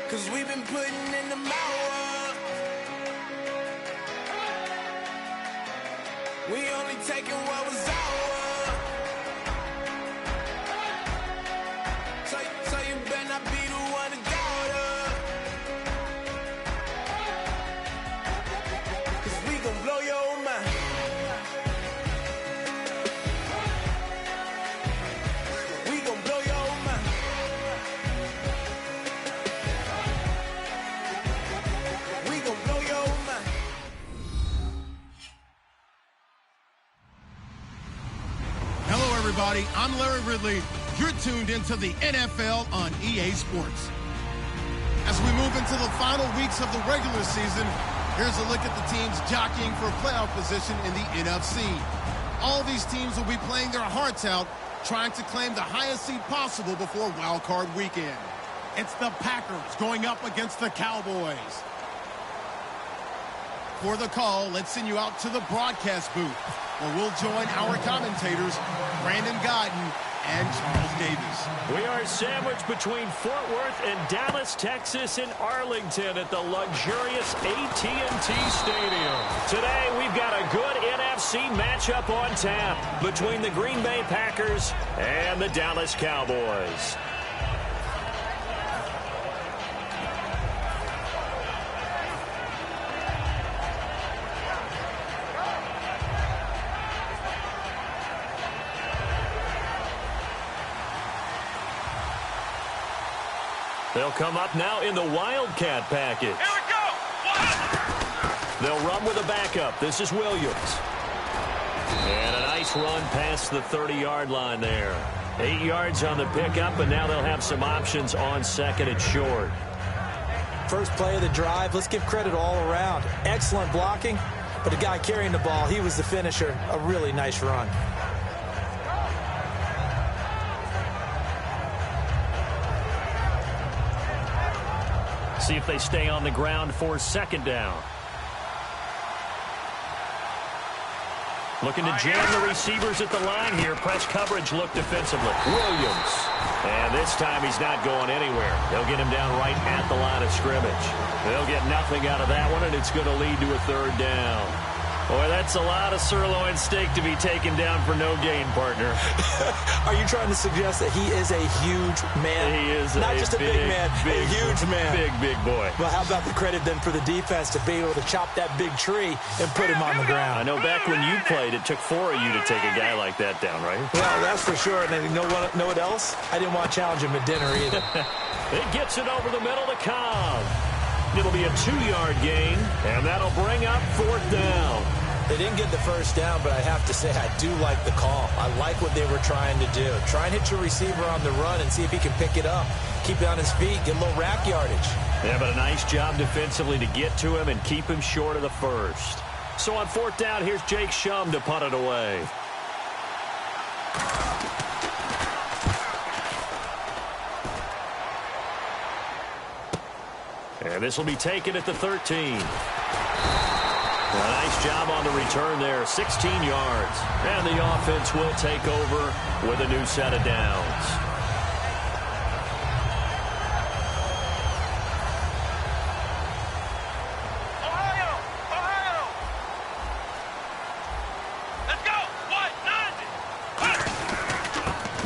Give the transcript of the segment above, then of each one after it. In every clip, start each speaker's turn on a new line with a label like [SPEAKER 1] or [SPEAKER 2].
[SPEAKER 1] 'cause we've been putting in the hour. We only taking what was ours. So you better not be the one to doubt us, 'cause we gon' blow your mind. We gon' blow your mind. We gon' blow your mind.
[SPEAKER 2] Hello, everybody. I'm Larry Ridley. You're tuned into the NFL on EA Sports. As we move into the final weeks of the regular season, here's a look at the teams jockeying for playoff position in the NFC. All these teams will be playing their hearts out, trying to claim the highest seed possible before Wild Card Weekend. It's the Packers going up against the Cowboys. For the call, let's send you out to the broadcast booth, where we'll join our commentators, Brandon Godden and Charles Davis.
[SPEAKER 3] We are sandwiched between Fort Worth and Dallas, Texas, and Arlington at the luxurious AT&T Stadium. Today, we've got a good NFC matchup on tap between the Green Bay Packers and the Dallas Cowboys. They'll come up now in the Wildcat package.
[SPEAKER 4] Here we go!
[SPEAKER 3] They'll run with a backup. This is Williams. And a nice run past the 30-yard line there. 8 yards on the pickup, and now they'll have some options on second and short.
[SPEAKER 5] First play of the drive, let's give credit all around. Excellent blocking, but the guy carrying the ball, he was the finisher. A really nice run.
[SPEAKER 3] See if they stay on the ground for second down. Looking to jam the receivers at the line here. Press coverage look defensively. Williams. And this time he's not going anywhere. They'll get him down right at the line of scrimmage. They'll get nothing out of that one, and it's going to lead to a third down. Boy, that's a lot of sirloin steak to be taken down for no gain, partner.
[SPEAKER 5] Are you trying to suggest that he is a huge man?
[SPEAKER 3] He is
[SPEAKER 5] not just a big man, a huge man.
[SPEAKER 3] Big boy.
[SPEAKER 5] Well, how about the credit then for the defense to be able to chop that big tree and put him on the ground?
[SPEAKER 3] I know back when you played, it took 4 of you to take a guy like that down, right?
[SPEAKER 5] Well, that's for sure. And you know what else? I didn't want to challenge him at dinner either.
[SPEAKER 3] It gets it over the middle to Cobb. It'll be a 2-yard gain, and that'll bring up fourth down.
[SPEAKER 5] They didn't get the first down, but I have to say I do like the call. I like what they were trying to do. Try and hit your receiver on the run and see if he can pick it up. Keep it on his feet, get a little rack yardage.
[SPEAKER 3] Yeah, but a nice job defensively to get to him and keep him short of the first. So on fourth down, here's Jake Shum to punt it away. And this will be taken at the 13. A nice job on the return there, 16 yards. And the offense will take over with a new set of downs.
[SPEAKER 4] Ohio! Let's go! 190!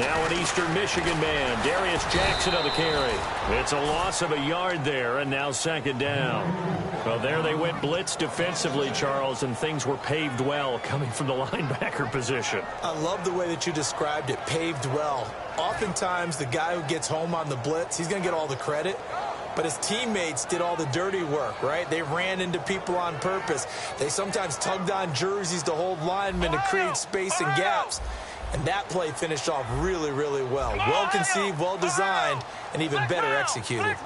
[SPEAKER 3] Now an Eastern Michigan man, Darius Jackson on the carry. It's a loss of a yard there, and now second down. Well, there they went blitz defensively, Charles, and things were paved well coming from the linebacker position.
[SPEAKER 5] I love the way that you described it, paved well. Oftentimes, the guy who gets home on the blitz, he's going to get all the credit. But his teammates did all the dirty work, right? They ran into people on purpose. They sometimes tugged on jerseys to hold linemen to create space and gaps. And that play finished off really, really well. Well conceived, well designed, and even better executed.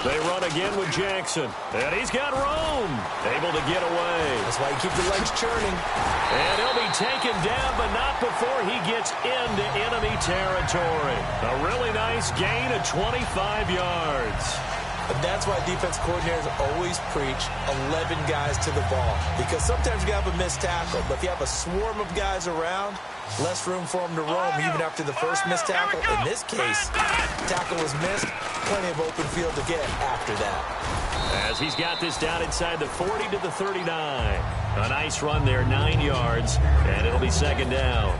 [SPEAKER 3] They run again with Jackson. And he's got room. Able to get away.
[SPEAKER 5] That's why you keep the legs churning.
[SPEAKER 3] And he'll be taken down, but not before he gets into enemy territory. A really nice gain of 25 yards.
[SPEAKER 5] And that's why defense coordinators always preach 11 guys to the ball. Because sometimes you have a missed tackle, but if you have a swarm of guys around, less room for them to roam even after the first missed tackle. In this case, tackle was missed, plenty of open field to get after that.
[SPEAKER 3] As he's got this down inside the 40 to the 39. A nice run there, 9 yards, and it'll be second down.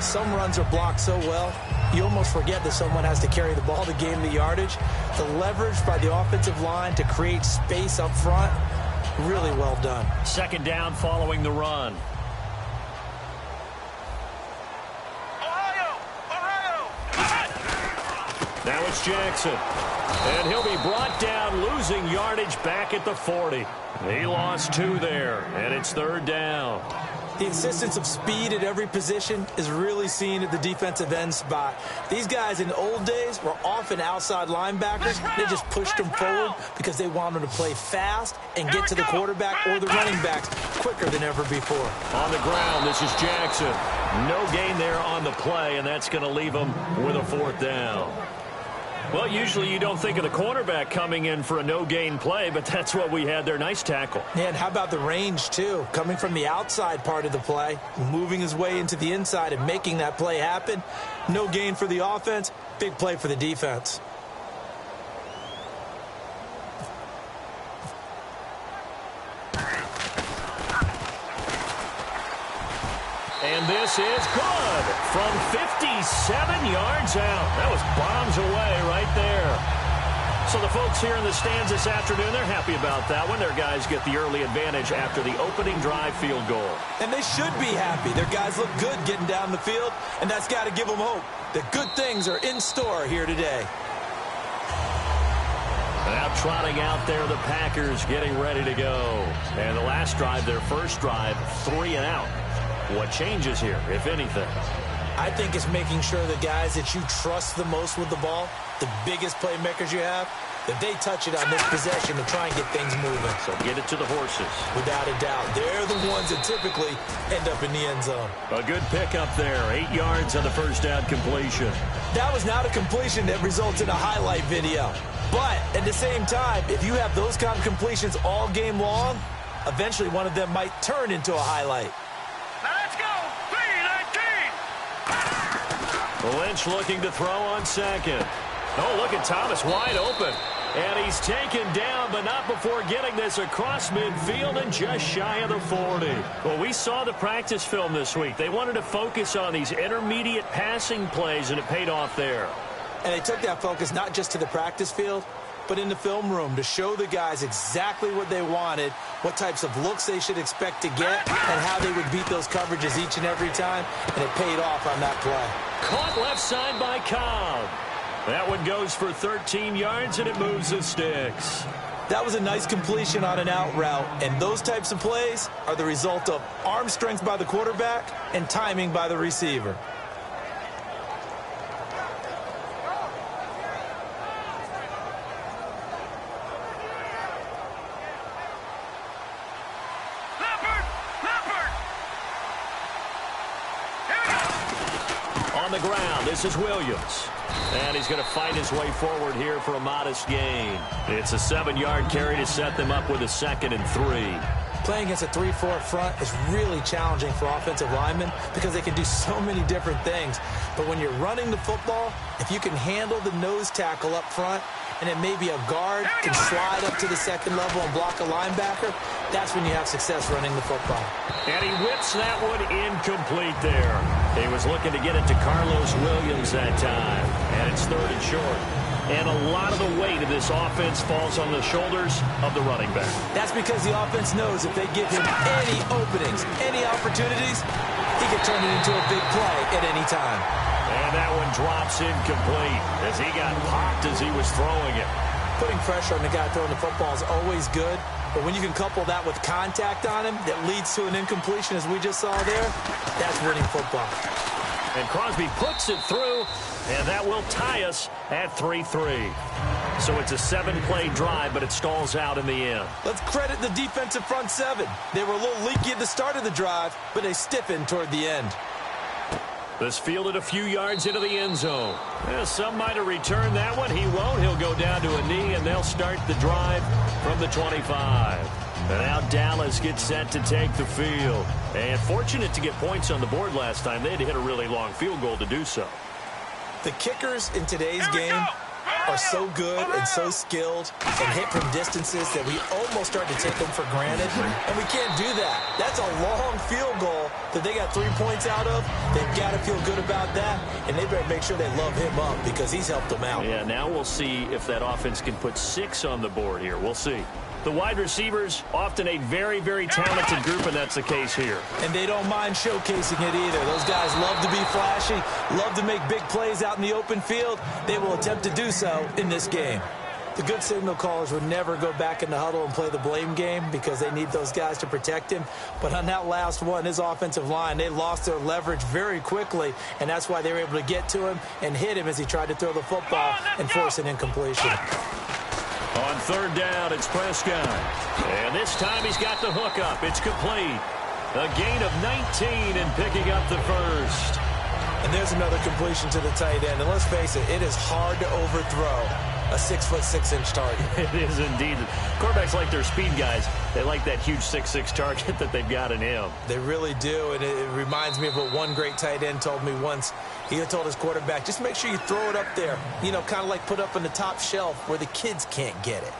[SPEAKER 5] Some runs are blocked so well, you almost forget that someone has to carry the ball to gain the yardage. The leverage by the offensive line to create space up front, really well done.
[SPEAKER 3] Second down following the run. Now it's Jackson. And he'll be brought down, losing yardage back at the 40. He lost 2 there, and it's third down.
[SPEAKER 5] The insistence of speed at every position is really seen at the defensive end spot. These guys in the old days were often outside linebackers. They just pushed them forward because they wanted to play fast and get to the quarterback or the running backs quicker than ever before.
[SPEAKER 3] On the ground, this is Jackson. No gain there on the play, and that's going to leave him with a fourth down. Well, usually you don't think of the cornerback coming in for a no-gain play, but that's what we had there. Nice tackle.
[SPEAKER 5] Yeah, and how about the range, too? Coming from the outside part of the play, moving his way into the inside and making that play happen. No gain for the offense, big play for the defense.
[SPEAKER 3] And this is good from 57 yards out. That was bombs away right there. So the folks here in the stands this afternoon, they're happy about that one. Their guys get the early advantage after the opening drive field goal.
[SPEAKER 5] And they should be happy. Their guys look good getting down the field, and that's got to give them hope that good things are in store here today.
[SPEAKER 3] Now trotting out there, the Packers getting ready to go. And the last drive, their first drive, 3 and out. What changes here, if anything?
[SPEAKER 5] I think it's making sure the guys that you trust the most with the ball, the biggest playmakers you have, that they touch it on this possession to try and get things moving.
[SPEAKER 3] So get it to the horses.
[SPEAKER 5] Without a doubt. They're the ones that typically end up in the end zone.
[SPEAKER 3] A good pickup there. 8 yards on the first down completion.
[SPEAKER 5] That was not a completion that results in a highlight video. But at the same time, if you have those kind of completions all game long, eventually one of them might turn into a highlight.
[SPEAKER 4] Now let's go. 3-19.
[SPEAKER 3] Lynch looking to throw on second. Oh, look at Thomas wide open. And he's taken down, but not before getting this across midfield and just shy of the 40. Well, we saw the practice film this week. They wanted to focus on these intermediate passing plays, and it paid off there.
[SPEAKER 5] And they took that focus not just to the practice field, but in the film room to show the guys exactly what they wanted, what types of looks they should expect to get, and how they would beat those coverages each and every time, and it paid off on that play.
[SPEAKER 3] Caught left side by Cobb. That one goes for 13 yards, and it moves the sticks.
[SPEAKER 5] That was a nice completion on an out route, and those types of plays are the result of arm strength by the quarterback and timing by the receiver.
[SPEAKER 3] On the ground, this is Williams. And he's going to fight his way forward here for a modest gain. It's a 7-yard carry to set them up with a 2nd and 3.
[SPEAKER 5] Playing against a 3-4 front is really challenging for offensive linemen because they can do so many different things. But when you're running the football, if you can handle the nose tackle up front, and then maybe a guard can slide up to the second level and block a linebacker, that's when you have success running the football.
[SPEAKER 3] And he whips that one incomplete there. He was looking to get it to Carlos Williams that time. And it's 3rd and short. And a lot of the weight of this offense falls on the shoulders of the running back.
[SPEAKER 5] That's because the offense knows if they give him any openings, any opportunities, he can turn it into a big play at any time.
[SPEAKER 3] And that one drops incomplete as he got popped as he was throwing it.
[SPEAKER 5] Putting pressure on the guy throwing the football is always good, but when you can couple that with contact on him that leads to an incompletion, as we just saw there, that's winning football.
[SPEAKER 3] And Crosby puts it through, and that will tie us at 3-3. So it's a 7-play drive, but it stalls out in the end.
[SPEAKER 5] Let's credit the defensive front 7. They were a little leaky at the start of the drive, but they stiffened toward the end.
[SPEAKER 3] This fielded a few yards into the end zone. Some might have returned that one. He won't. He'll go down to a knee, and they'll start the drive from the 25. And now Dallas gets set to take the field. And fortunate to get points on the board last time. They had to hit a really long field goal to do so.
[SPEAKER 5] The kickers in today's game are so good and so skilled and hit from distances that we almost start to take them for granted, and we can't do that. That's a long field goal that they got 3 points out of. They've got to feel good about that, and they better make sure they love him up because he's helped them out.
[SPEAKER 3] Yeah, now we'll see if that offense can put 6 on the board here. We'll see. The wide receivers, often a very, very talented group, and that's the case here.
[SPEAKER 5] And they don't mind showcasing it either. Those guys love to be flashy, love to make big plays out in the open field. They will attempt to do so in this game. The good signal callers would never go back in the huddle and play the blame game because they need those guys to protect him. But on that last one, his offensive line, they lost their leverage very quickly, and that's why they were able to get to him and hit him as he tried to throw the football and force an incompletion.
[SPEAKER 3] On third down, it's Prescott. And this time he's got the hook up. It's complete. A gain of 19 and picking up the first.
[SPEAKER 5] And there's another completion to the tight end. And let's face it, it is hard to overthrow a 6'6" target.
[SPEAKER 3] It is indeed. Quarterbacks like their speed guys. They like that huge 6'6" target that they've got in him.
[SPEAKER 5] They really do, and it reminds me of what one great tight end told me once. He had told his quarterback, just make sure you throw it up there, you know, kind of like put up on the top shelf where the kids can't get it.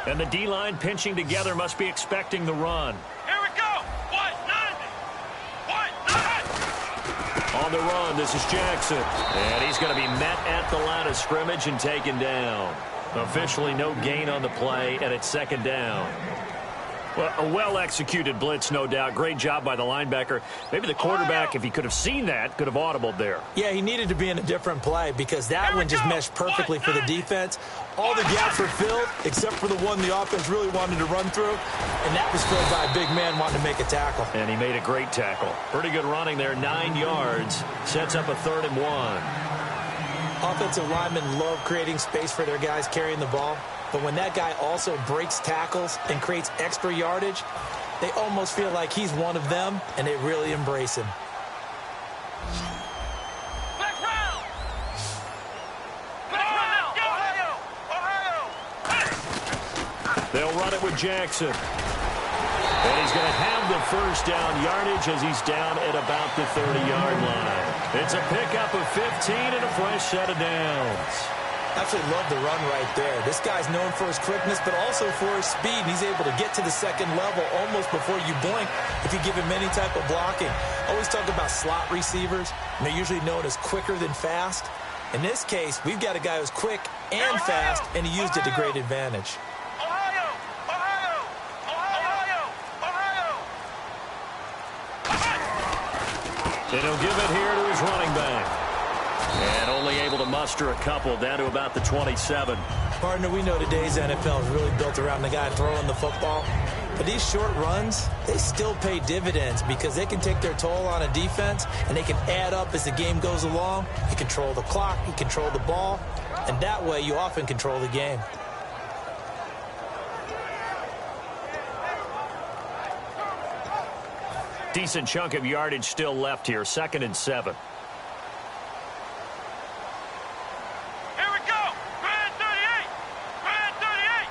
[SPEAKER 3] And the D-line pinching together must be expecting the run.
[SPEAKER 4] Here we go. What? None.
[SPEAKER 3] On the run, this is Jackson. And he's going to be met at the line of scrimmage and taken down. Officially no gain on the play, and it's second down. Well, a well-executed blitz, no doubt. Great job by the linebacker. Maybe the quarterback, if he could have seen that, could have audibled there.
[SPEAKER 5] Yeah, he needed to be in a different play because that one just meshed perfectly for the defense. All the gaps were filled except for the one the offense really wanted to run through, and that was filled by a big man wanting to make a tackle.
[SPEAKER 3] And he made a great tackle. Pretty good running there, 9 yards. Sets up a 3rd and 1.
[SPEAKER 5] Offensive linemen love creating space for their guys carrying the ball. But when that guy also breaks tackles and creates extra yardage, they almost feel like he's one of them, and they really embrace him.
[SPEAKER 3] They'll run it with Jackson. And he's going to have the first down yardage as he's down at about the 30-yard line. It's a pickup of 15 and a fresh set of downs.
[SPEAKER 5] Absolutely love the run right there. This guy's known for his quickness, but also for his speed. And he's able to get to the second level almost before you blink if you give him any type of blocking. Always talk about slot receivers, and they're usually known as quicker than fast. In this case, we've got a guy who's quick and fast, and he used it to great advantage.
[SPEAKER 3] And he'll give it here to his running back. And only able to muster a couple down to about the 27.
[SPEAKER 5] Partner, we know today's NFL is really built around the guy throwing the football. But these short runs, they still pay dividends because they can take their toll on a defense and they can add up as the game goes along. You control the clock, you control the ball, and that way you often control the game.
[SPEAKER 3] Decent chunk of yardage still left here. 2nd and 7.
[SPEAKER 4] Here we go. Grand 38. Grand 38.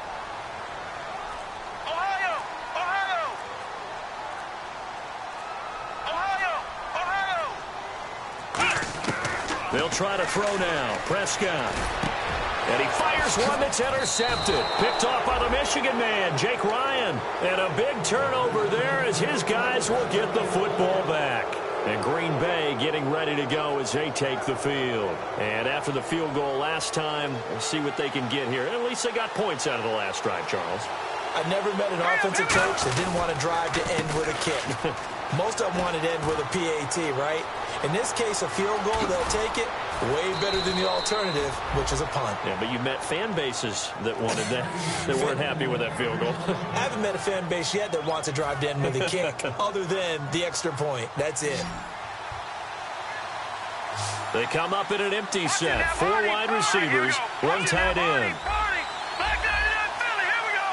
[SPEAKER 4] Ohio. Ohio. Ohio. Ohio.
[SPEAKER 3] They'll try to throw now. Prescott. And he fires one that's intercepted. Picked off by the Michigan man, Jake Ryan. And a big turnover there as his guys will get the football back. And Green Bay getting ready to go as they take the field. And after the field goal last time, we'll see what they can get here. And at least they got points out of the last drive, Charles.
[SPEAKER 5] I've never met an offensive coach that didn't want to drive to end with a kick. Most of them wanted to end with a PAT, right? In this case, a field goal, they'll take it. Way better than the alternative, which is a punt.
[SPEAKER 3] Yeah, but you met fan bases that wanted that, that weren't happy with that field goal.
[SPEAKER 5] I haven't met a fan base yet that wants to drive to end with a kick, other than the extra point. That's it.
[SPEAKER 3] They come up in an empty set. 4 wide receivers, 1 tight end.
[SPEAKER 4] Back 99 Philly. Here we go.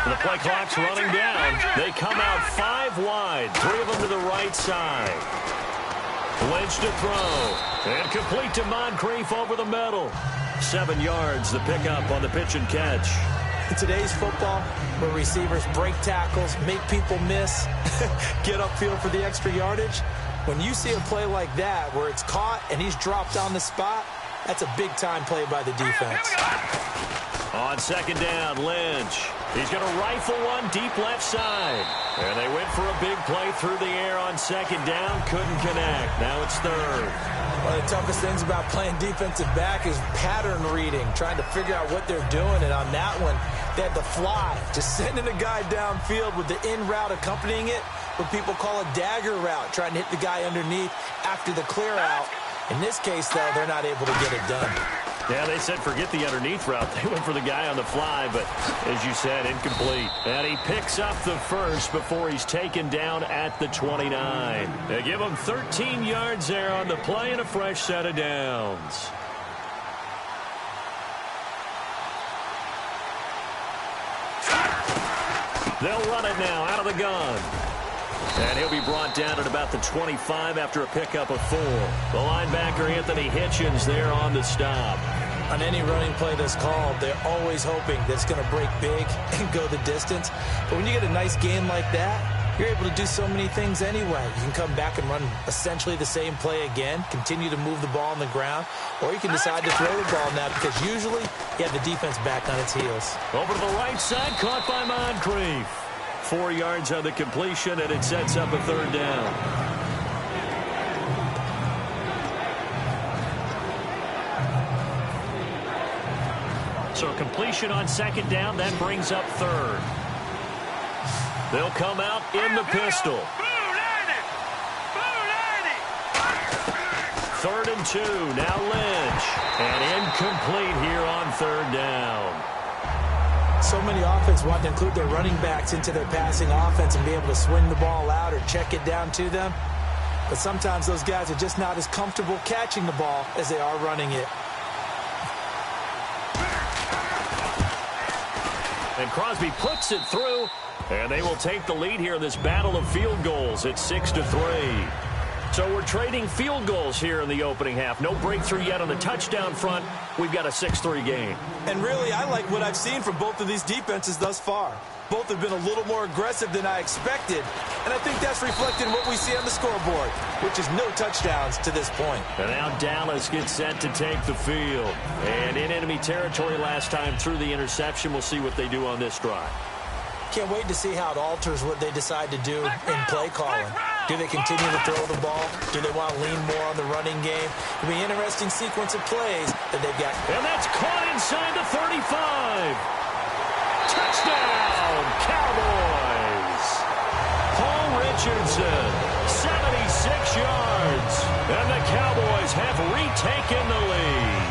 [SPEAKER 3] The play clock's running down. They come out 5 wide. 3 of them to the right side. Lynch to throw. And complete to Moncrief over the middle. 7 yards, the pickup on the pitch and catch.
[SPEAKER 5] In today's football, where receivers break tackles, make people miss, get upfield for the extra yardage, when you see a play like that where it's caught and he's dropped on the spot, that's a big-time play by the defense.
[SPEAKER 3] On second down, Lynch. He's going to rifle one deep left side. And they went for a big play through the air on second down. Couldn't connect. Now it's third.
[SPEAKER 5] One of the toughest things about playing defensive back is pattern reading, trying to figure out what they're doing. And on that one, they had the fly, just sending a guy downfield with the in route accompanying it, what people call a dagger route, trying to hit the guy underneath after the clear out. In this case, though, they're not able to get it done.
[SPEAKER 3] Yeah, they said forget the underneath route. They went for the guy on the fly, but as you said, incomplete. And he picks up the first before he's taken down at the 29. They give him 13 yards there on the play and a fresh set of downs. They'll run it now out of the gun. And he'll be brought down at about the 25 after a pickup of 4. The linebacker, Anthony Hitchens, there on the stop.
[SPEAKER 5] On any running play that's called, they're always hoping that it's going to break big and go the distance. But when you get a nice gain like that, you're able to do so many things anyway. You can come back and run essentially the same play again, continue to move the ball on the ground, or you can decide to throw the ball now because usually you have the defense back on its heels.
[SPEAKER 3] Over to the right side, caught by Moncrief. 4 yards on the completion, and it sets up a third down. So completion on second down, that brings up third. They'll come out in the pistol. 3rd and 2, now Lynch. And incomplete here on third down.
[SPEAKER 5] So many offenses want to include their running backs into their passing offense and be able to swing the ball out or check it down to them. But sometimes those guys are just not as comfortable catching the ball as they are running it.
[SPEAKER 3] And Crosby puts it through, and they will take the lead here in this battle of field goals. It's 6-3. So we're trading field goals here in the opening half. No breakthrough yet on the touchdown front. We've got a 6-3 game.
[SPEAKER 5] And really, I like what I've seen from both of these defenses thus far. Both have been a little more aggressive than I expected. And I think that's reflected in what we see on the scoreboard, which is no touchdowns to this point.
[SPEAKER 3] And now Dallas gets set to take the field. And in enemy territory last time through the interception. We'll see what they do on this drive.
[SPEAKER 5] Can't wait to see how it alters what they decide to do in play calling. Do they continue to throw the ball? Do they want to lean more on the running game? It'll be an interesting sequence of plays that they've got.
[SPEAKER 3] And that's caught inside the 35. Touchdown, Cowboys. Paul Richardson, 76 yards. And the Cowboys have retaken the lead.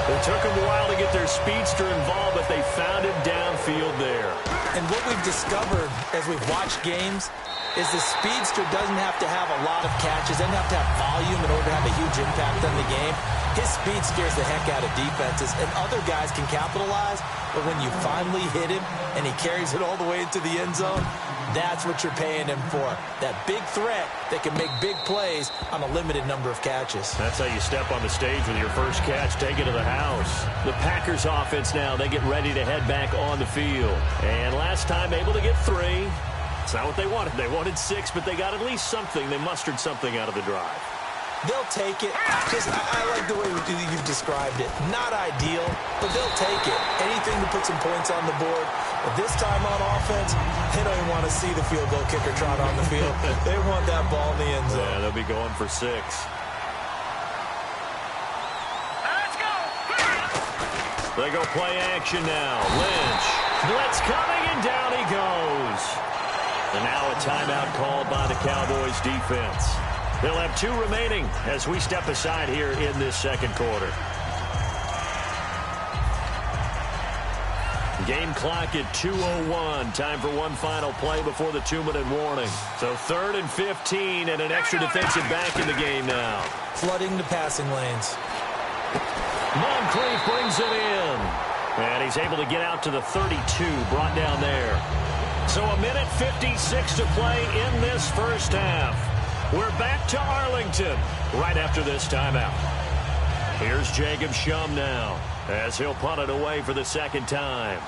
[SPEAKER 3] It took them a while to get their speedster involved, but they found him downfield there.
[SPEAKER 5] And what we've discovered as we've watched games is the speedster doesn't have to have a lot of catches, doesn't have to have volume in order to have a huge impact on the game. His speed scares the heck out of defenses, and other guys can capitalize, but when you finally hit him and he carries it all the way into the end zone, that's what you're paying him for. That big threat that can make big plays on a limited number of catches.
[SPEAKER 3] That's how you step on the stage with your first catch, take it to the house. The Packers offense now, they get ready to head back on the field. And last time able to get 3. It's not what they wanted. They wanted 6, but they got at least something. They mustered something out of the drive.
[SPEAKER 5] They'll take it. I like the way you've described it. Not ideal, but they'll take it. Anything to put some points on the board. But this time on offense, they don't even want to see the field goal kicker trot on the field. They want that ball in the end zone.
[SPEAKER 3] Yeah, they'll be going for 6.
[SPEAKER 4] Let's go!
[SPEAKER 3] They go play action now. Lynch. Blitz coming, and down he goes. And now a timeout called by the Cowboys defense. They'll have 2 remaining as we step aside here in this second quarter. Game clock at 2:01. Time for one final play before the 2-minute warning. So 3rd and 15 and an extra defensive back in the game now.
[SPEAKER 5] Flooding the passing lanes.
[SPEAKER 3] Moncrief brings it in. And he's able to get out to the 32, brought down there. So a minute 56 to play in this first half. We're back to Arlington right after this timeout. Here's Jacob Schum now as he'll punt it away for the second time.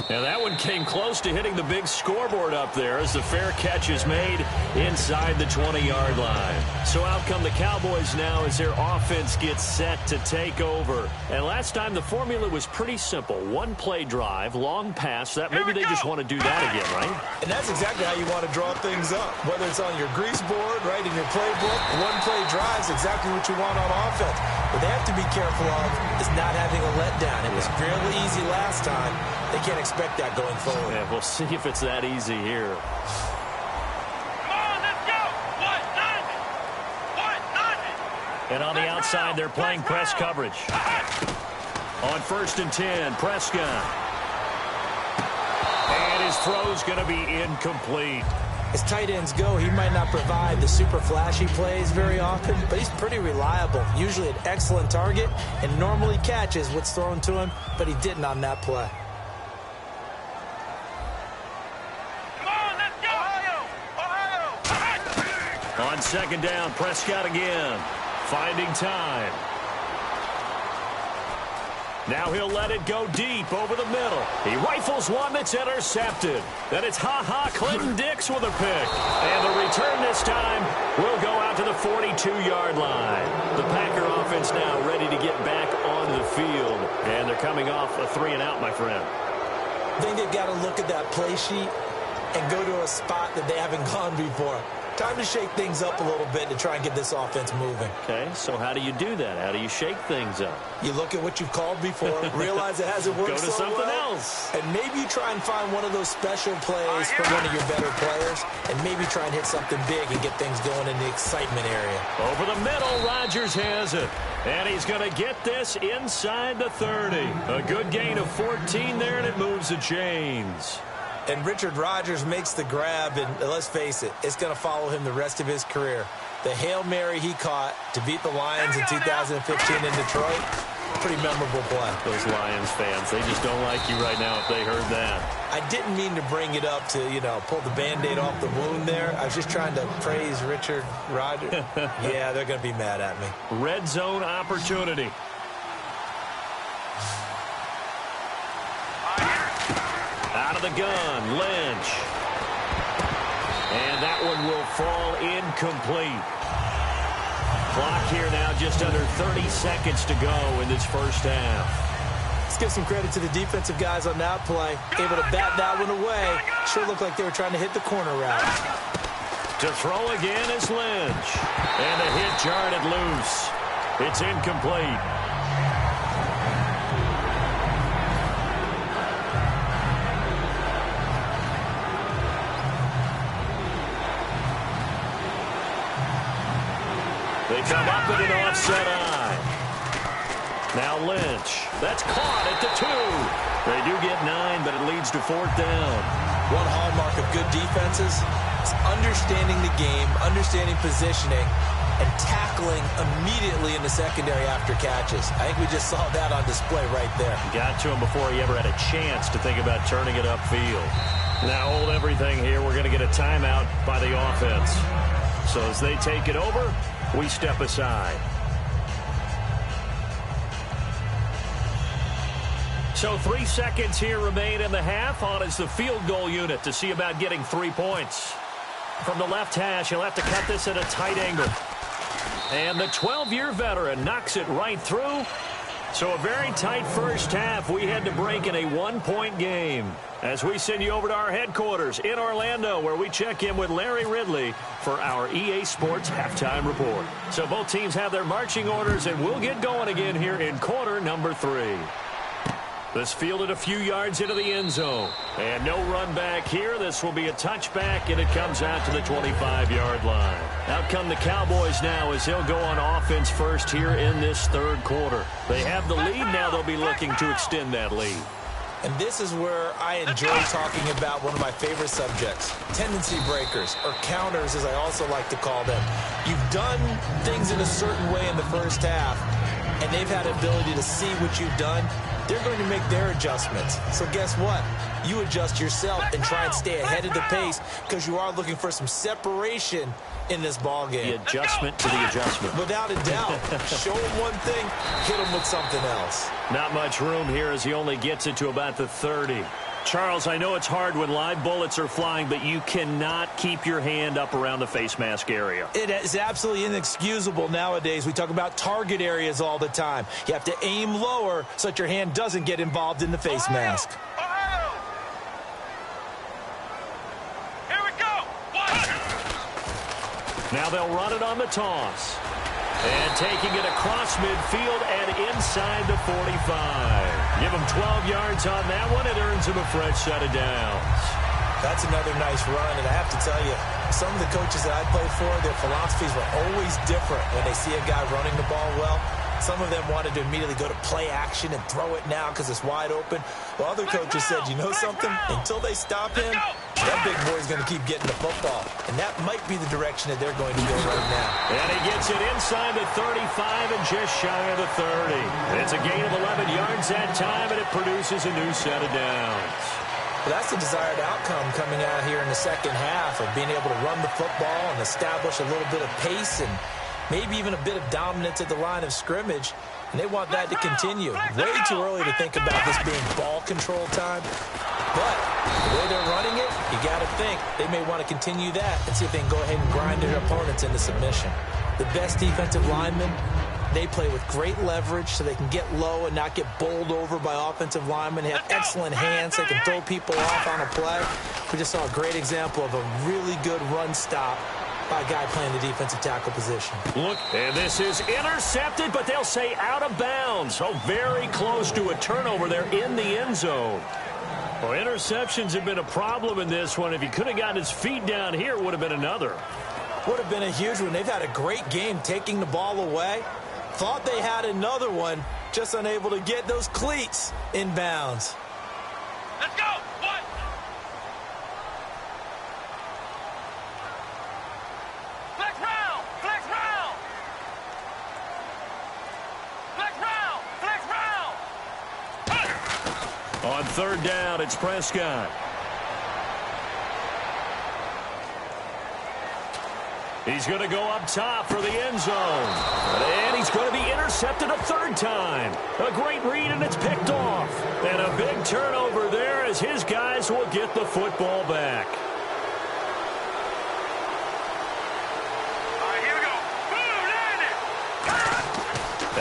[SPEAKER 3] And that one came close to hitting the big scoreboard up there as the fair catch is made inside the 20-yard line. So out come the Cowboys now as their offense gets set to take over. And last time the formula was pretty simple. One play drive, long pass. That maybe they just want to do that again, right?
[SPEAKER 5] And that's exactly how you want to draw things up. Whether it's on your grease board, right, in your playbook, one play drive is exactly what you want on offense. What they have to be careful of is not having a letdown. It was fairly easy last time. They can't expect that going forward.
[SPEAKER 3] Yeah, we'll see if it's that easy here.
[SPEAKER 4] Come on, let's go. 1-0.
[SPEAKER 3] And on the outside, they're playing press coverage. On 1st and 10, Prescott. And his throw's going to be incomplete.
[SPEAKER 5] As tight ends go, he might not provide the super flashy plays very often, but he's pretty reliable. Usually an excellent target and normally catches what's thrown to him, but he didn't on that play.
[SPEAKER 3] On 2nd down, Prescott again, finding time. Now he'll let it go deep over the middle. He rifles one that's intercepted. Then it's Clinton Dix with a pick. And the return this time will go out to the 42-yard line. The Packer offense now ready to get back on the field. And they're coming off a 3-and-out, my friend.
[SPEAKER 5] I think they've got to look at that play sheet and go to a spot that they haven't gone before. Time to shake things up a little bit to try and get this offense moving.
[SPEAKER 3] Okay, so how do you do that? How do you shake things up?
[SPEAKER 5] You look at what you've called before, realize it hasn't worked
[SPEAKER 3] Go to something
[SPEAKER 5] else.
[SPEAKER 3] else.
[SPEAKER 5] And maybe you try and find one of those special plays from one of your better players, and maybe try and hit something big and get things going in the excitement area.
[SPEAKER 3] Over the middle, Rodgers has it. And he's going to get this inside the 30. A good gain of 14 there, and it moves the chains.
[SPEAKER 5] And Richard Rodgers makes the grab, and let's face it, it's going to follow him the rest of his career. The Hail Mary he caught to beat the Lions in 2015 in Detroit, pretty memorable play.
[SPEAKER 3] Those Lions fans, they just don't like you right now if they heard that.
[SPEAKER 5] I didn't mean to bring it up to, pull the Band-Aid off the wound there. I was just trying to praise Richard Rodgers. Yeah, they're going to be mad at me.
[SPEAKER 3] Red zone opportunity. Out of the gun, Lynch. And that one will fall incomplete. Clock here now just under 30 seconds to go in this first half.
[SPEAKER 5] Let's give some credit to the defensive guys on that play. Able to bat that one away. Sure looked like they were trying to hit the corner route.
[SPEAKER 3] To throw again is Lynch. And the hit jarred it loose. It's incomplete. They come up with an offset eye. Now Lynch. That's caught at the 2. They do get 9, but it leads to 4th down.
[SPEAKER 5] One hallmark of good defenses is understanding the game, understanding positioning, and tackling immediately in the secondary after catches. I think we just saw that on display right there.
[SPEAKER 3] Got to him before he ever had a chance to think about turning it upfield. Now hold everything here. We're going to get a timeout by the offense. So as they take it over, we step aside. So 3 seconds here remain in the half. On is the field goal unit to see about getting 3 points. From the left hash, he'll have to cut this at a tight angle. And the 12-year veteran knocks it right through. So a very tight first half. We had to break in a 1-point game. As we send you over to our headquarters in Orlando, where we check in with Larry Ridley for our EA Sports Halftime Report. So both teams have their marching orders, and we'll get going again here in quarter number 3. This fielded a few yards into the end zone. And no run back here. This will be a touchback, and it comes out to the 25-yard line. Out come the Cowboys now as they'll go on offense first here in this third quarter. They have the lead. Now they'll be looking to extend that lead.
[SPEAKER 5] And this is where I enjoy talking about one of my favorite subjects, tendency breakers, or counters as I also like to call them. You've done things in a certain way in the first half, and they've had ability to see what you've done. They're going to make their adjustments. So guess what? You adjust yourself and try and stay ahead of the pace because you are looking for some separation in this ball game.
[SPEAKER 3] The adjustment to the adjustment.
[SPEAKER 5] Without a doubt. Show him one thing, hit him with something else.
[SPEAKER 3] Not much room here as he only gets it to about the 30. Charles, I know it's hard when live bullets are flying, but you cannot keep your hand up around the face mask area.
[SPEAKER 5] It is absolutely inexcusable nowadays. We talk about target areas all the time. You have to aim lower so that your hand doesn't get involved in the face mask.
[SPEAKER 4] Ohio! Here we go!
[SPEAKER 3] Now they'll run it on the toss. And taking it across midfield and inside the 45. Give him 12 yards on that one. It earns him a fresh set of downs.
[SPEAKER 5] That's another nice run, and I have to tell you, some of the coaches that I played for, their philosophies were always different when they see a guy running the ball well. Some of them wanted to immediately go to play action and throw it now because it's wide open. While other coaches said, you know something? Until they stop him, that big boy's going to keep getting the football. And that might be the direction that they're going to go right now.
[SPEAKER 3] And he gets it inside the 35 and just shy of the 30. It's a gain of 11 yards that time, and it produces a new set of downs.
[SPEAKER 5] Well, that's the desired outcome coming out here in the second half of being able to run the football and establish a little bit of pace and maybe even a bit of dominance at the line of scrimmage, and they want that to continue. Way too early to think about this being ball control time, but the way they're running it, you got to think they may want to continue that and see if they can go ahead and grind their opponents into submission. The best defensive linemen, they play with great leverage so they can get low and not get bowled over by offensive linemen. They have excellent hands. They can throw people off on a play. We just saw a great example of a really good run stop by a guy playing the defensive tackle position.
[SPEAKER 3] Look, and this is intercepted, but they'll say out of bounds. Oh, very close to a turnover there in the end zone. Well, interceptions have been a problem in this one. If he could have gotten his feet down here, it would have been another.
[SPEAKER 5] Would have been a huge one. They've had a great game taking the ball away. Thought they had another one, just unable to get those cleats in bounds.
[SPEAKER 4] Let's go! What? Flex round! Flex round! Flex round! Flex round!
[SPEAKER 3] On third down, it's Prescott. He's going to go up top for the end zone. And he's going to be intercepted a third time. A great read, and it's picked off. And a big turnover there as his guys will get the football back.
[SPEAKER 4] All right, here we go. Boom, landed!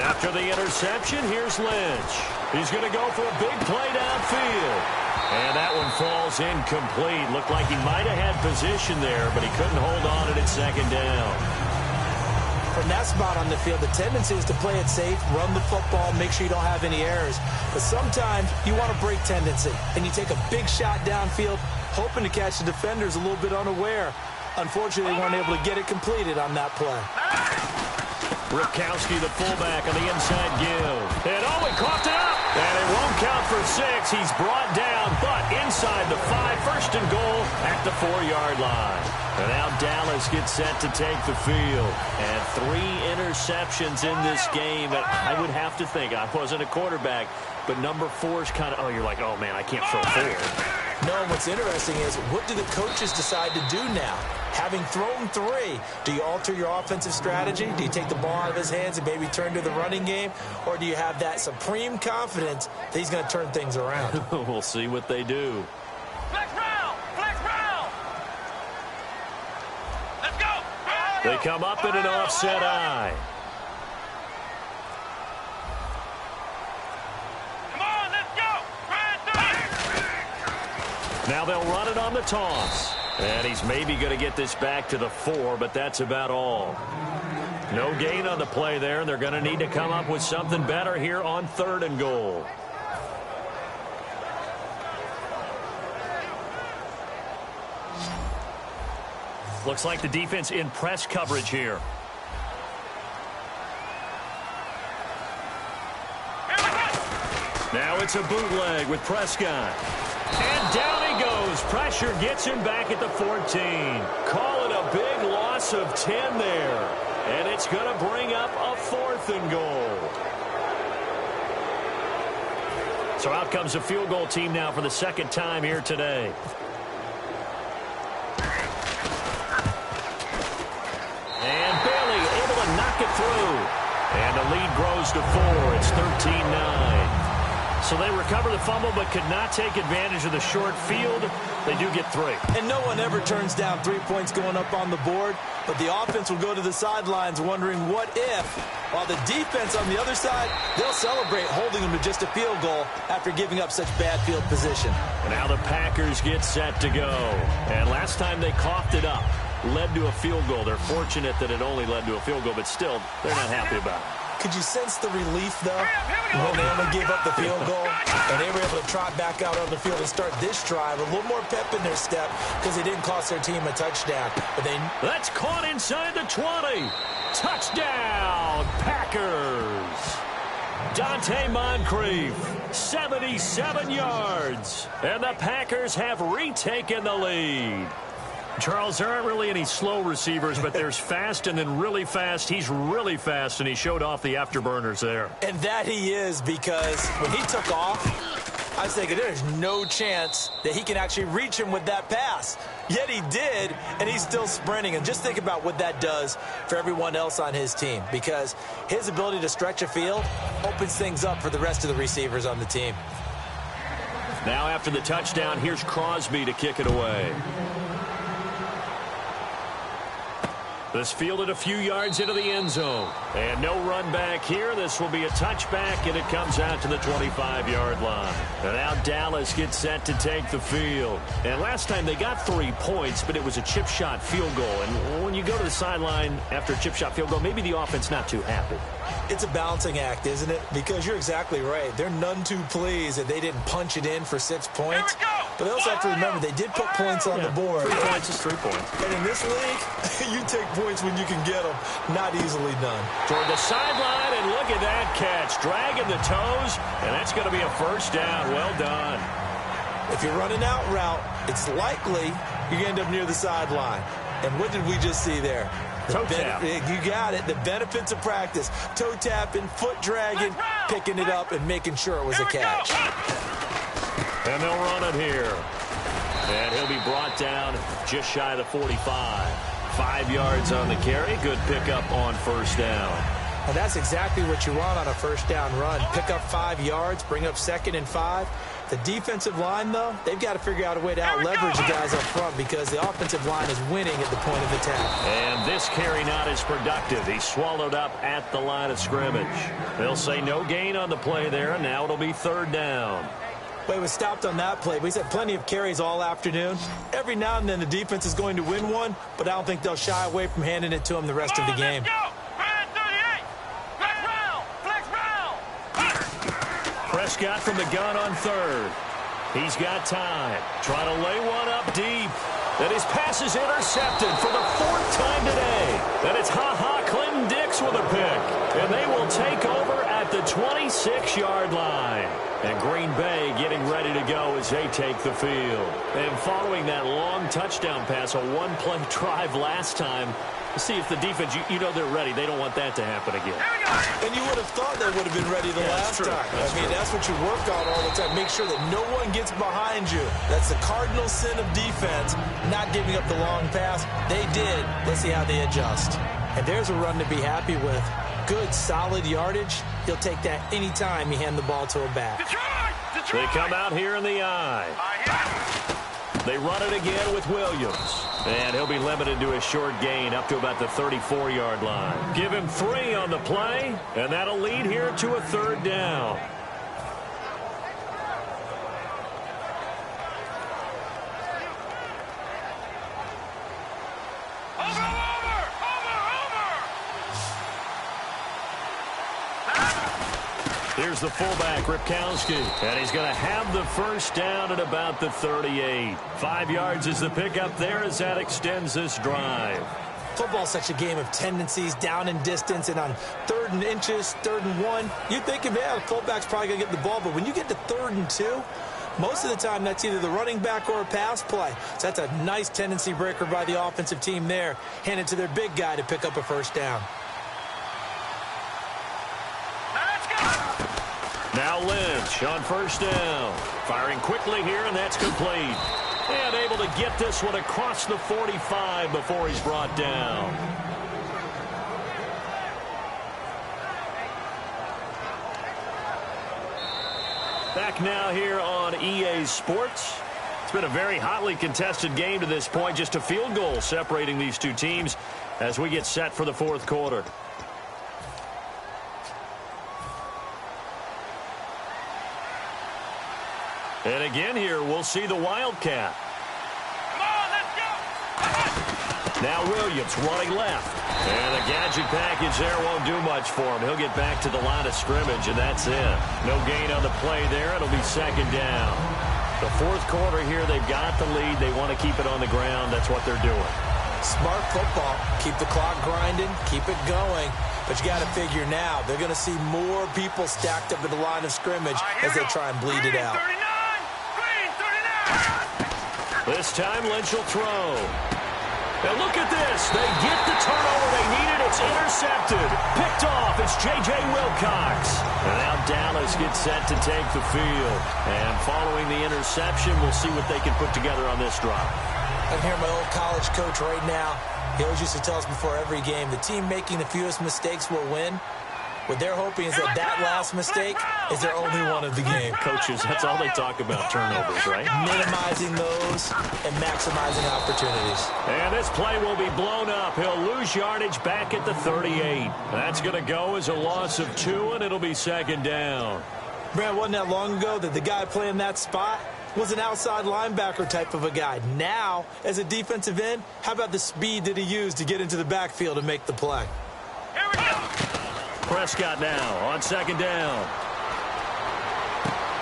[SPEAKER 3] After the interception, here's Lynch. He's going to go for a big play downfield. And that one falls incomplete. Looked like he might have had position there, but he couldn't hold on at second down.
[SPEAKER 5] From that spot on the field, the tendency is to play it safe, run the football, make sure you don't have any errors. But sometimes you want to break tendency, and you take a big shot downfield, hoping to catch the defenders a little bit unaware. Unfortunately, they weren't able to get it completed on that play.
[SPEAKER 3] Ripkowski, the fullback, on the inside give. And he coughed it up. And it won't count for 6. He's brought down, but inside the 5. First and goal at the 4-yard line. And now Dallas gets set to take the field. And 3 interceptions in this game. And I would have to think, I wasn't a quarterback, but number 4 is kind of, you're like, oh, man, I can't throw 4.
[SPEAKER 5] No, what's interesting is, what do the coaches decide to do now? Having thrown 3, do you alter your offensive strategy? Do you take the ball out of his hands and maybe turn to the running game? Or do you have that supreme confidence that he's going to turn things around?
[SPEAKER 3] We'll see what they do.
[SPEAKER 4] Flex round! Flex round! Let's go!
[SPEAKER 3] They come up in an offset eye.
[SPEAKER 4] Come on, let's go!
[SPEAKER 3] Now they'll run it on the toss. And he's maybe going to get this back to the 4, but that's about all. No gain on the play there, and they're going to need to come up with something better here on 3rd and goal. Looks like the defense in press coverage here. Now it's a bootleg with Prescott. And down he goes. Pressure gets him back at the 14. Call it a big loss of 10 there. And it's going to bring up a 4th and goal. So out comes a field goal team now for the second time here today. And Bailey able to knock it through. And the lead grows to 4. It's 13-9. So they recover the fumble but could not take advantage of the short field. They do get 3.
[SPEAKER 5] And no one ever turns down 3 points going up on the board. But the offense will go to the sidelines wondering what if. While the defense on the other side, they'll celebrate holding them to just a field goal after giving up such bad field position.
[SPEAKER 3] And now the Packers get set to go. And last time they coughed it up, led to a field goal. They're fortunate that it only led to a field goal, but still, they're not happy about it.
[SPEAKER 5] Could you sense the relief, though, when they only gave up the field goal and they were able to trot back out on the field and start this drive, a little more pep in their step because they didn't cost their team a touchdown. But
[SPEAKER 3] that's caught inside the 20. Touchdown, Packers. Dante Moncrief, 77 yards. And the Packers have retaken the lead. Charles, there aren't really any slow receivers, but there's fast and then really fast. He's really fast, and he showed off the afterburners there.
[SPEAKER 5] And that he is, because when he took off, I was thinking there's no chance that he can actually reach him with that pass. Yet he did, and he's still sprinting. And just think about what that does for everyone else on his team, because his ability to stretch a field opens things up for the rest of the receivers on the team.
[SPEAKER 3] Now after the touchdown, here's Crosby to kick it away. This fielded a few yards into the end zone. And no run back here. This will be a touchback, and it comes out to the 25-yard line. And now Dallas gets set to take the field. And last time they got 3 points, but it was a chip shot field goal. And when you go to the sideline after a chip shot field goal, maybe the offense not too happy.
[SPEAKER 5] It's a balancing act, isn't it? Because you're exactly right. They're none too pleased that they didn't punch it in for 6 points. But they also have to remember they did put points on the board.
[SPEAKER 3] 3 points is 3 points.
[SPEAKER 5] And in this league, you take points when you can get them. Not easily done.
[SPEAKER 3] Toward the sideline, and look at that catch. Dragging the toes, and that's going to be a first down. Well done.
[SPEAKER 5] If you're running out route, it's likely you end up near the sideline. And what did we just see there?
[SPEAKER 3] Toe tap.
[SPEAKER 5] You got it. The benefits of practice. Toe tapping, foot dragging, picking it up, and making sure it was a catch.
[SPEAKER 3] And they'll run it here. And he'll be brought down just shy of the 45. 5 yards on the carry. Good pickup on first down.
[SPEAKER 5] And that's exactly what you want on a first down run. Pick up 5 yards, bring up 2nd and 5. The defensive line, though, they've got to figure out a way to out-leverage the guys up front because the offensive line is winning at the point of attack.
[SPEAKER 3] And this carry not as productive. He's swallowed up at the line of scrimmage. They'll say no gain on the play there, and now it'll be 3rd down.
[SPEAKER 5] Well, it was stopped on that play. We've had plenty of carries all afternoon. Every now and then the defense is going to win one, but I don't think they'll shy away from handing it to them the rest of the game.
[SPEAKER 3] Prescott from the gun on 3rd. He's got time. Trying to lay one up deep. And his pass is intercepted for the 4th time today. And it's Clinton Dix with a pick. And they will take over at the 26-yard line. And Green Bay getting ready to go as they take the field. And following that long touchdown pass, a one-play drive last time, see if the defense, you know they're ready. They don't want that to happen again.
[SPEAKER 5] And you would have thought they would have been ready the last time. That's what you work on all the time. Make sure that no one gets behind you. That's the cardinal sin of defense, not giving up the long pass. They did. Let's see how they adjust. And there's a run to be happy with. Good, solid yardage. He'll take that any time you hand the ball to a back.
[SPEAKER 3] They come out here in the eye. They run it again with Williams. And he'll be limited to a short gain up to about the 34-yard line. Give him 3 on the play, and that'll lead here to a 3rd down. Here's the fullback, Ripkowski, and he's going to have the first down at about the 38. 5 yards is the pickup there as that extends this drive.
[SPEAKER 5] Football's such a game of tendencies, down and distance, and on 3rd and inches, 3rd and 1, you'd think, yeah, the fullback's probably going to get the ball, but when you get to 3rd and 2, most of the time that's either the running back or a pass play. So that's a nice tendency breaker by the offensive team there. Hand it to their big guy to pick up a first down.
[SPEAKER 3] Now Lynch on first down. Firing quickly here, and that's complete. And able to get this one across the 45 before he's brought down. Back now here on EA Sports. It's been a very hotly contested game to this point. Just a field goal separating these two teams as we get set for the fourth quarter. And again here, we'll see the Wildcat.
[SPEAKER 4] Come on, let's go.
[SPEAKER 3] Now Williams running left. And the gadget package there won't do much for him. He'll get back to the line of scrimmage, and that's it. No gain on the play there. It'll be second down. The fourth quarter here, they've got the lead. They want to keep it on the ground. That's what they're doing.
[SPEAKER 5] Smart football. Keep the clock grinding. Keep it going. But you got to figure now, they're going to see more people stacked up at the line of scrimmage as they try and bleed it out.
[SPEAKER 3] This time, Lynch will throw. And look at this. They get the turnover they needed. It's intercepted. Picked off. It's J.J. Wilcox. And now Dallas gets set to take the field. And following the interception, we'll see what they can put together on this drive.
[SPEAKER 5] I can hear my old college coach right now. He always used to tell us before every game, the team making the fewest mistakes will win. What they're hoping is that that last mistake is their only one of the game.
[SPEAKER 3] Coaches, that's all they talk about, turnovers, right?
[SPEAKER 5] Minimizing those and maximizing opportunities.
[SPEAKER 3] And this play will be blown up. He'll lose yardage back at the 38. That's going to go as a loss of 2, and it'll be second down.
[SPEAKER 5] Brad, wasn't that long ago that the guy playing that spot was an outside linebacker type of a guy. Now, as a defensive end, how about the speed that he used to get into the backfield and make the play?
[SPEAKER 4] Here we go.
[SPEAKER 3] Prescott now on second down.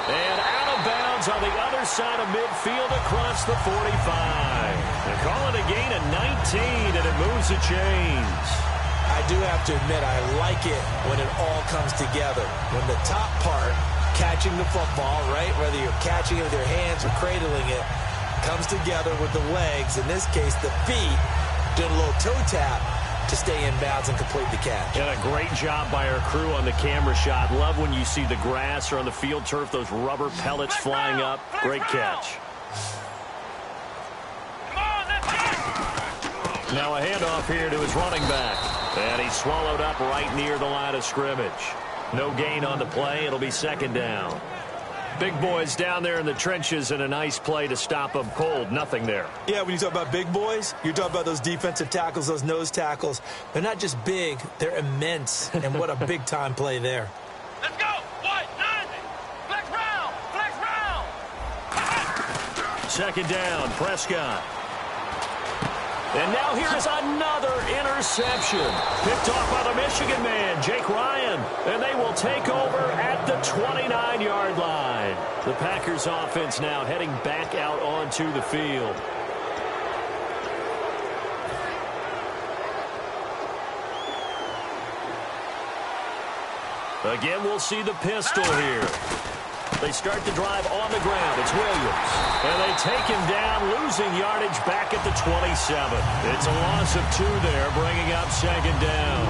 [SPEAKER 3] And out of bounds on the other side of midfield across the 45. They call it a gain of 19, and it moves the chains.
[SPEAKER 5] I do have to admit, I like it when it all comes together. When the top part, catching the football, right, whether you're catching it with your hands or cradling it, comes together with the legs, in this case the feet, doing a little toe tap to stay in bounds and complete the catch.
[SPEAKER 3] And a great job by our crew on the camera shot. Love when you see the grass or on the field turf, those rubber pellets flying up. Great catch. Now a handoff here to his running back. And he's swallowed up right near the line of scrimmage. No gain on the play. It'll be second down. Big boys down there in the trenches, and a nice play to stop them cold. Nothing there.
[SPEAKER 5] Yeah, when you talk about big boys, you're talking about those defensive tackles, those nose tackles. They're not just big, they're immense. And what a big-time play there.
[SPEAKER 4] Let's go. White, 90. Flex round. Flex round.
[SPEAKER 3] Second down, Prescott. And now here is another interception. Picked off by the Michigan man, Jake Ryan. And they will take over at the 29-yard line. The Packers offense now heading back out onto the field. Again, we'll see the pistol here. They start the drive on the ground. It's Williams. And they take him down, losing yardage back at the 27. It's a loss of 2 there, bringing up second down.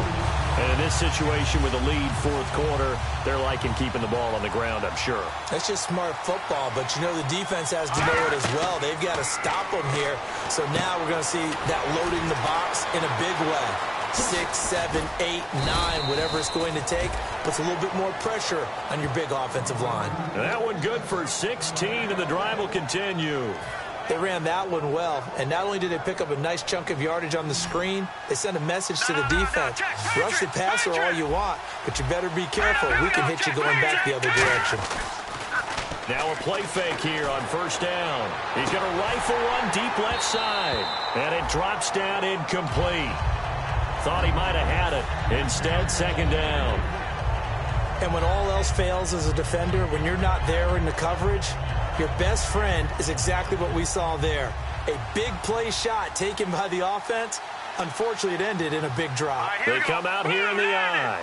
[SPEAKER 3] And in this situation with a lead fourth quarter, they're liking keeping the ball on the ground, I'm sure.
[SPEAKER 5] That's just smart football, but you know the defense has to know it as well. They've got to stop them here. So now we're going to see that loading the box in a big way. 6, 7, 8, 9, whatever it's going to take, puts a little bit more pressure on your big offensive line.
[SPEAKER 3] And that one good for 16, and the drive will continue.
[SPEAKER 5] They ran that one well, and not only did they pick up a nice chunk of yardage on the screen, they sent a message to the defense. Rush the passer all you want, but you better be careful. We can hit you going back the other direction.
[SPEAKER 3] Now a play fake here on first down. He's going to rifle one deep left side, and it drops down incomplete. Thought he might have had it. Instead, second down.
[SPEAKER 5] And when all else fails as a defender, when you're not there in the coverage, your best friend is exactly what we saw there. A big play shot taken by the offense, Unfortunately, it ended in a big drop.
[SPEAKER 3] They come out here in the eye.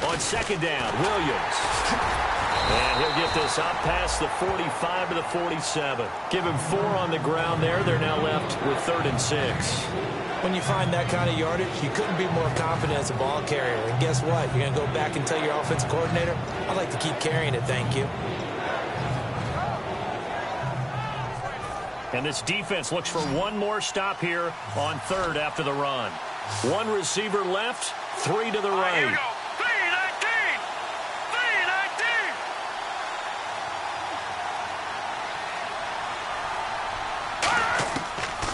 [SPEAKER 3] On second down, Williams. And he'll get this up past the 45 to the 47. Give him 4 on the ground there. They're now left with 3rd and 6.
[SPEAKER 5] When you find that kind of yardage, you couldn't be more confident as a ball carrier. And guess what? You're going to go back and tell your offensive coordinator, I'd like to keep carrying it, thank you.
[SPEAKER 3] And this defense looks for one more stop here on 3rd after the run. 1 receiver left, 3 to the right.
[SPEAKER 4] Here we go.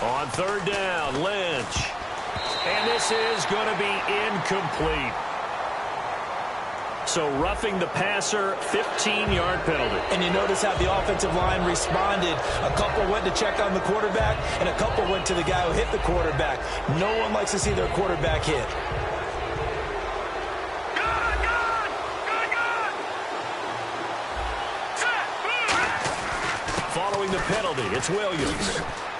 [SPEAKER 4] 3-19.
[SPEAKER 3] On 3rd down, Lynch. And this is going to be incomplete. So roughing the passer, 15-yard penalty.
[SPEAKER 5] And you notice how the offensive line responded. A couple went to check on the quarterback, and a couple went to the guy who hit the quarterback. No one likes to see their quarterback hit.
[SPEAKER 3] Following the penalty, it's Williams.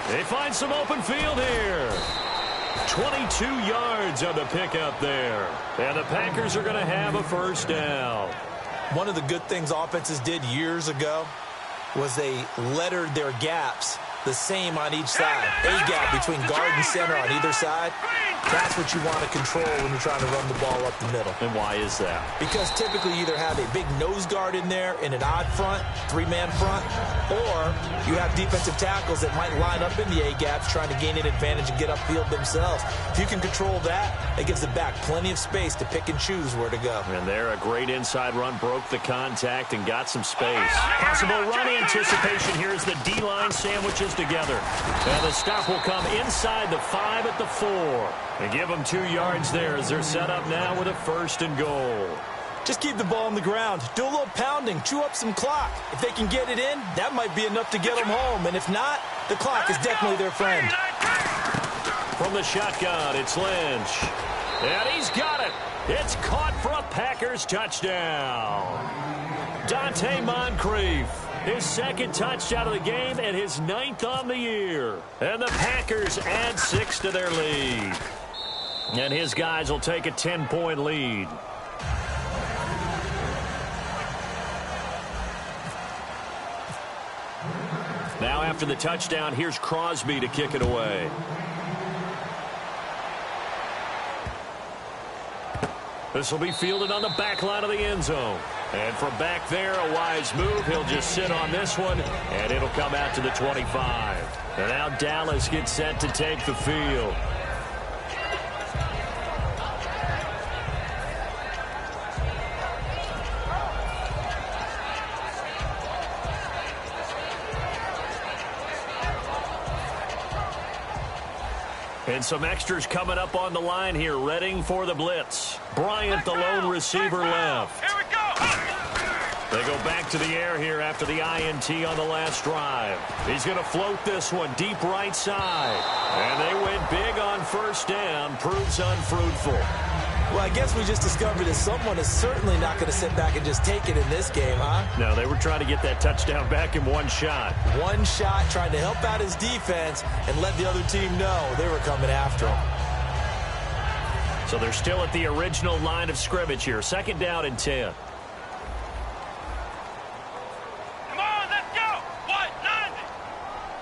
[SPEAKER 3] They find some open field here. 22 yards on the pickup there. And the Packers are going to have a 1st down.
[SPEAKER 5] One of the good things offenses did years ago was they lettered their gaps the same on each side. A gap between guard and center on either side. That's what you want to control when you're trying to run the ball up the middle.
[SPEAKER 3] And why is that?
[SPEAKER 5] Because typically you either have a big nose guard in there in an odd front, 3-man front, or you have defensive tackles that might line up in the A-gaps trying to gain an advantage and get upfield themselves. If you can control that, it gives the back plenty of space to pick and choose where to go.
[SPEAKER 3] And there, a great inside run, broke the contact and got some space. Possible run anticipation here as the D-line sandwiches together. And the stop will come inside the 5 at the 4. They give them 2 yards there as they're set up now with a 1st and goal.
[SPEAKER 5] Just keep the ball on the ground. Do a little pounding. Chew up some clock. If they can get it in, that might be enough to get them home. And if not, the clock is definitely their friend.
[SPEAKER 3] From the shotgun, it's Lynch. And he's got it. It's caught for a Packers touchdown. Dante Moncrief. His 2nd touchdown of the game and his 9th on the year. And the Packers add 6 to their lead. And his guys will take a 10-point lead. Now after the touchdown, here's Crosby to kick it away. This will be fielded on the back line of the end zone. And from back there, a wise move. He'll just sit on this one, and it'll come out to the 25. And now Dallas gets set to take the field. And some extras coming up on the line here, readying for the blitz. Bryant, the lone receiver, left.
[SPEAKER 4] Here we go.
[SPEAKER 3] They go back to the air here after the INT on the last drive. He's going to float this one deep right side. And they went big on 1st down. Proves unfruitful.
[SPEAKER 5] Well, I guess we just discovered that someone is certainly not going to sit back and just take it in this game, huh?
[SPEAKER 3] No, they were trying to get that touchdown back in one shot.
[SPEAKER 5] One shot, trying to help out his defense and let the other team know they were coming after him.
[SPEAKER 3] So they're still at the original line of scrimmage here. 2nd down and 10.
[SPEAKER 4] Come on, let's go. 190.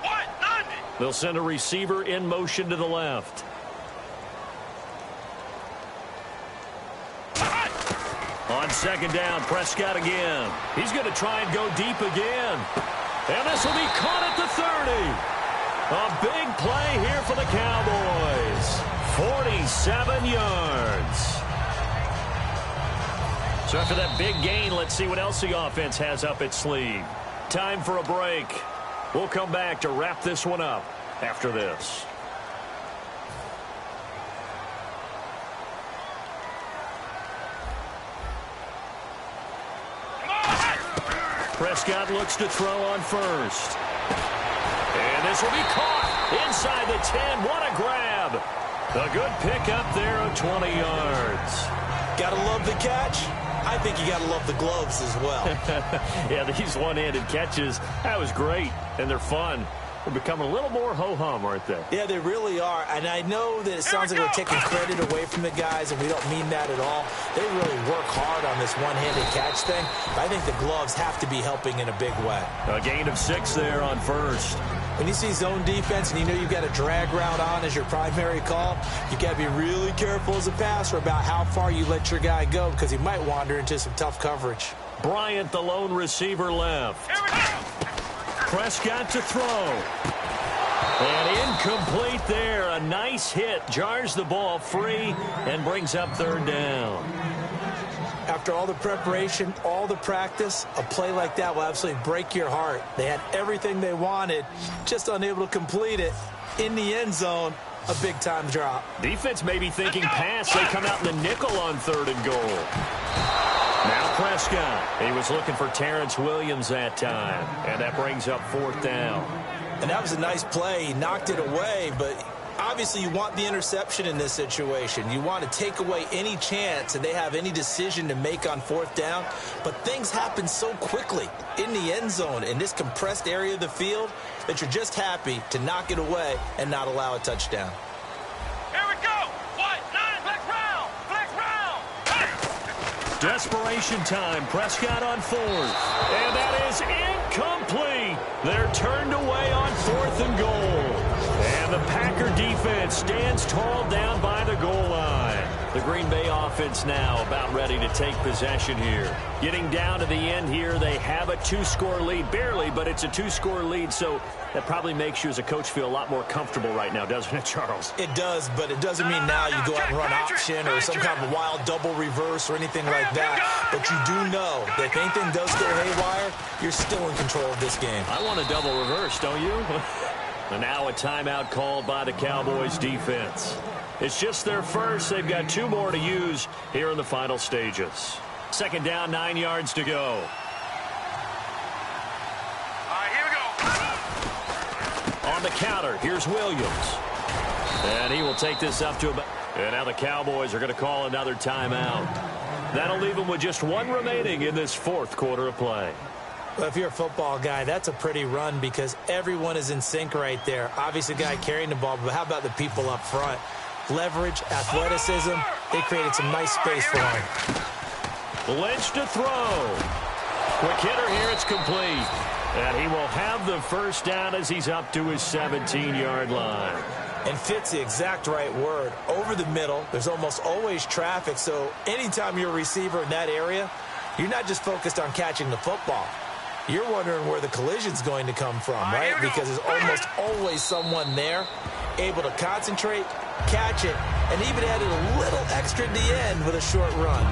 [SPEAKER 4] 190.
[SPEAKER 3] They'll send a receiver in motion to the left. On 2nd down, Prescott again. He's going to try and go deep again. And this will be caught at the 30. A big play here for the Cowboys. 47 yards. So after that big gain, let's see what else the offense has up its sleeve. Time for a break. We'll come back to wrap this one up after this. Prescott looks to throw on 1st. And this will be caught inside the 10. What a grab. A good pickup there of 20 yards.
[SPEAKER 5] Gotta love the catch. I think you gotta love the gloves as well.
[SPEAKER 3] Yeah, these one-handed catches, that was great, and they're fun. They're becoming a little more ho-hum, aren't they?
[SPEAKER 5] Yeah, they really are. And I know that it sounds like we're taking credit away from the guys, and we don't mean that at all. They really work hard on this one-handed catch thing. But I think the gloves have to be helping in a big way.
[SPEAKER 3] A gain of 6 there on first.
[SPEAKER 5] When you see zone defense and you know you've got a drag route on as your primary call, you got to be really careful as a passer about how far you let your guy go because he might wander into some tough coverage.
[SPEAKER 3] Bryant, the lone receiver, left. Prescott to throw. And incomplete there. A nice hit. Jars the ball free and brings up 3rd down.
[SPEAKER 5] After all the preparation, all the practice, a play like that will absolutely break your heart. They had everything they wanted, just unable to complete it. In the end zone, a big-time drop.
[SPEAKER 3] Defense may be thinking pass. They come out in the nickel on 3rd and goal. Now Prescott. He was looking for Terrence Williams that time, and that brings up 4th down.
[SPEAKER 5] And that was a nice play. He knocked it away, but obviously you want the interception in this situation. You want to take away any chance that they have any decision to make on 4th down. But things happen so quickly in the end zone in this compressed area of the field that you're just happy to knock it away and not allow a touchdown.
[SPEAKER 4] Here we go. White, 9, flex round. Flex round.
[SPEAKER 3] Desperation time. Prescott on 4th. And that is incomplete. They're turned away on 4th and goal. And the Packer defense stands tall down by the goal line. The Green Bay offense now about ready to take possession here. Getting down to the end here, they have a 2-score lead. Barely, but it's a 2-score lead, so that probably makes you as a coach feel a lot more comfortable right now, doesn't it, Charles?
[SPEAKER 5] It does, but it doesn't mean now you go out and run option or some kind of wild double reverse or anything like that. But you do know that if anything does go haywire, you're still in control of this game.
[SPEAKER 3] I want a double reverse, don't you? And now a timeout called by the Cowboys defense. It's just their first. They've got 2 more to use here in the final stages. 2nd down, 9 yards to go.
[SPEAKER 4] All right, here we go.
[SPEAKER 3] On the counter, here's Williams. And he will take this up to about... And now the Cowboys are going to call another timeout. That'll leave them with just 1 remaining in this 4th quarter of play.
[SPEAKER 5] Well, if you're a football guy, that's a pretty run because everyone is in sync right there. Obviously, the guy carrying the ball, but how about the people up front? Leverage, athleticism, they created some nice space for him.
[SPEAKER 3] Lynch to throw. Quick hitter here, it's complete. And he will have the 1st down as he's up to his 17-yard line.
[SPEAKER 5] And fit's the exact right word. Over the middle, there's almost always traffic, so anytime you're a receiver in that area, you're not just focused on catching the football. You're wondering where the collision's going to come from, right? Because there's almost always someone there able to concentrate, catch it, and even added a little extra at the end with a short run.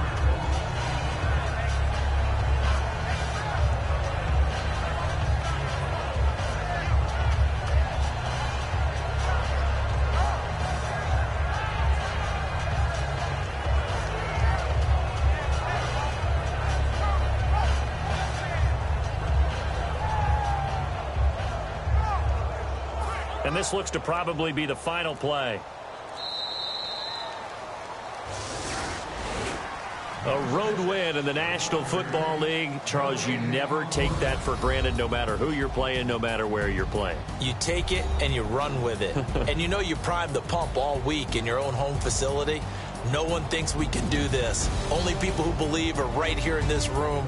[SPEAKER 3] And this looks to probably be the final play. A road win in the National Football League. Charles, you never take that for granted no matter who you're playing, no matter where you're playing.
[SPEAKER 5] You take it and you run with it. And you know you primed the pump all week in your own home facility. No one thinks we can do this. Only people who believe are right here in this room.